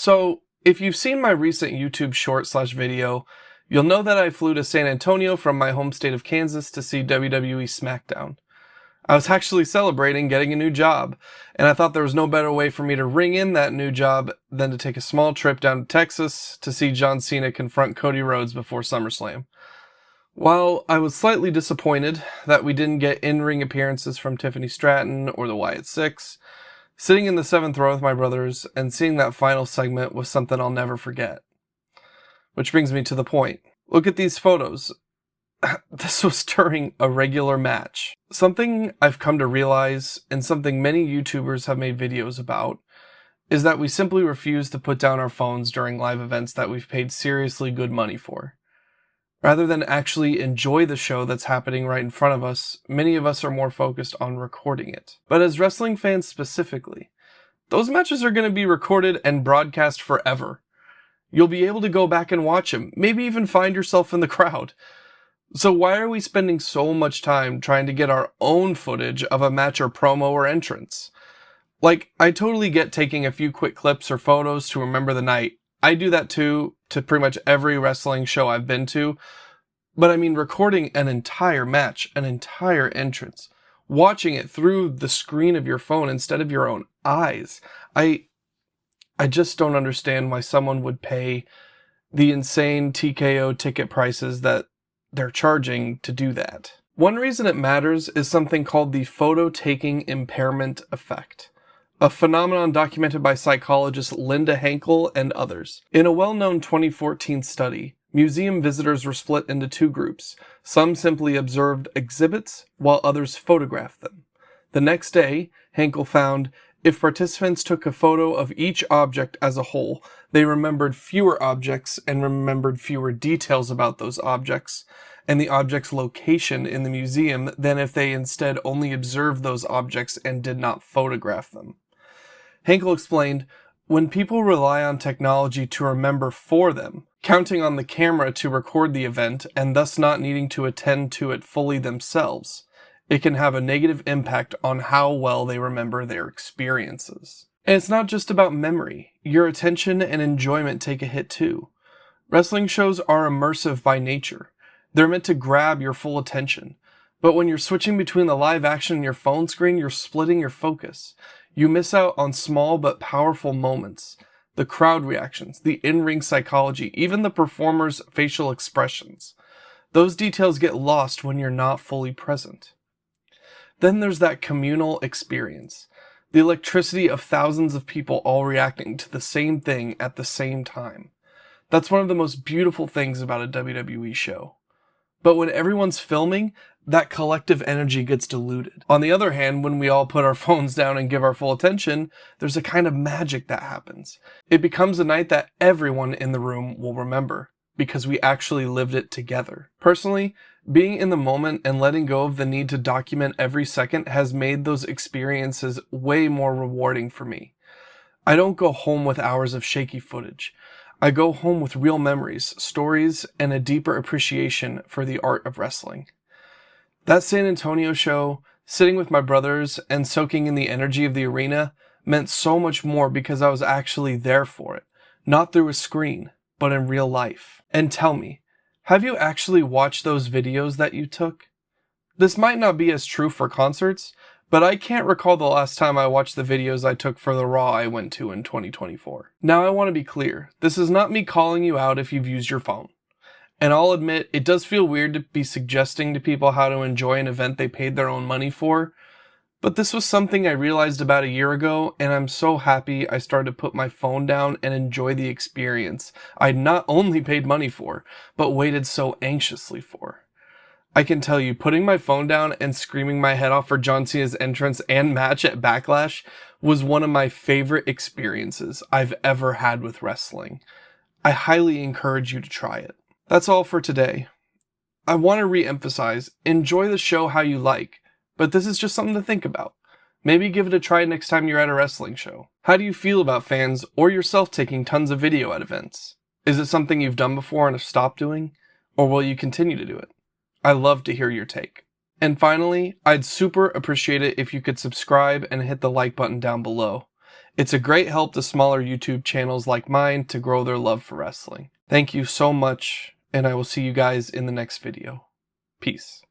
So, if you've seen my recent YouTube short/video, you'll know that I flew to San Antonio from my home state of Kansas to see WWE SmackDown. I was actually celebrating getting a new job, and I thought there was no better way for me to ring in that new job than to take a small trip down to Texas to see John Cena confront Cody Rhodes before SummerSlam. While I was slightly disappointed that we didn't get in-ring appearances from Tiffany Stratton or the Wyatt Six, sitting in the 7th row with my brothers and seeing that final segment was something I'll never forget. Which brings me to the point. Look at these photos. This was during a regular match. Something I've come to realize, and something many YouTubers have made videos about, is that we simply refuse to put down our phones during live events that we've paid seriously good money for. Rather than actually enjoy the show that's happening right in front of us, many of us are more focused on recording it. But as wrestling fans specifically, those matches are going to be recorded and broadcast forever. You'll be able to go back and watch them, maybe even find yourself in the crowd. So why are we spending so much time trying to get our own footage of a match or promo or entrance? Like, I totally get taking a few quick clips or photos to remember the night. I do that too, to pretty much every wrestling show I've been to. But I mean, recording an entire match, an entire entrance, watching it through the screen of your phone instead of your own eyes. I just don't understand why someone would pay the insane TKO ticket prices that they're charging to do that. One reason it matters is something called the photo-taking impairment effect, a phenomenon documented by psychologist Linda Henkel and others. In a well-known 2014 study, museum visitors were split into two groups. Some simply observed exhibits, while others photographed them. The next day, Henkel found if participants took a photo of each object as a whole, they remembered fewer objects and remembered fewer details about those objects and the object's location in the museum than if they instead only observed those objects and did not photograph them. Henkel explained, when people rely on technology to remember for them, counting on the camera to record the event and thus not needing to attend to it fully themselves, it can have a negative impact on how well they remember their experiences. And it's not just about memory. Your attention and enjoyment take a hit too. Wrestling shows are immersive by nature. They're meant to grab your full attention. But when you're switching between the live action and your phone screen, you're splitting your focus. You miss out on small but powerful moments. The crowd reactions, the in-ring psychology, even the performer's facial expressions. Those details get lost when you're not fully present. Then there's that communal experience. The electricity of thousands of people all reacting to the same thing at the same time. That's one of the most beautiful things about a WWE show. But when everyone's filming, that collective energy gets diluted. On the other hand, when we all put our phones down and give our full attention, there's a kind of magic that happens. It becomes a night that everyone in the room will remember, because we actually lived it together. Personally, being in the moment and letting go of the need to document every second has made those experiences way more rewarding for me. I don't go home with hours of shaky footage. I go home with real memories, stories, and a deeper appreciation for the art of wrestling. That San Antonio show, sitting with my brothers and soaking in the energy of the arena, meant so much more because I was actually there for it, not through a screen, but in real life. And tell me, have you actually watched those videos that you took? This might not be as true for concerts, but I can't recall the last time I watched the videos I took for the Raw I went to in 2024. Now I want to be clear, this is not me calling you out if you've used your phone. And I'll admit, it does feel weird to be suggesting to people how to enjoy an event they paid their own money for, but this was something I realized about a year ago, and I'm so happy I started to put my phone down and enjoy the experience I'd not only paid money for, but waited so anxiously for. I can tell you, putting my phone down and screaming my head off for John Cena's entrance and match at Backlash was one of my favorite experiences I've ever had with wrestling. I highly encourage you to try it. That's all for today. I want to re-emphasize, enjoy the show how you like, but this is just something to think about. Maybe give it a try next time you're at a wrestling show. How do you feel about fans or yourself taking tons of video at events? Is it something you've done before and have stopped doing? Or will you continue to do it? I love to hear your take. And finally, I'd super appreciate it if you could subscribe and hit the like button down below. It's a great help to smaller YouTube channels like mine to grow their love for wrestling. Thank you so much, and I will see you guys in the next video. Peace.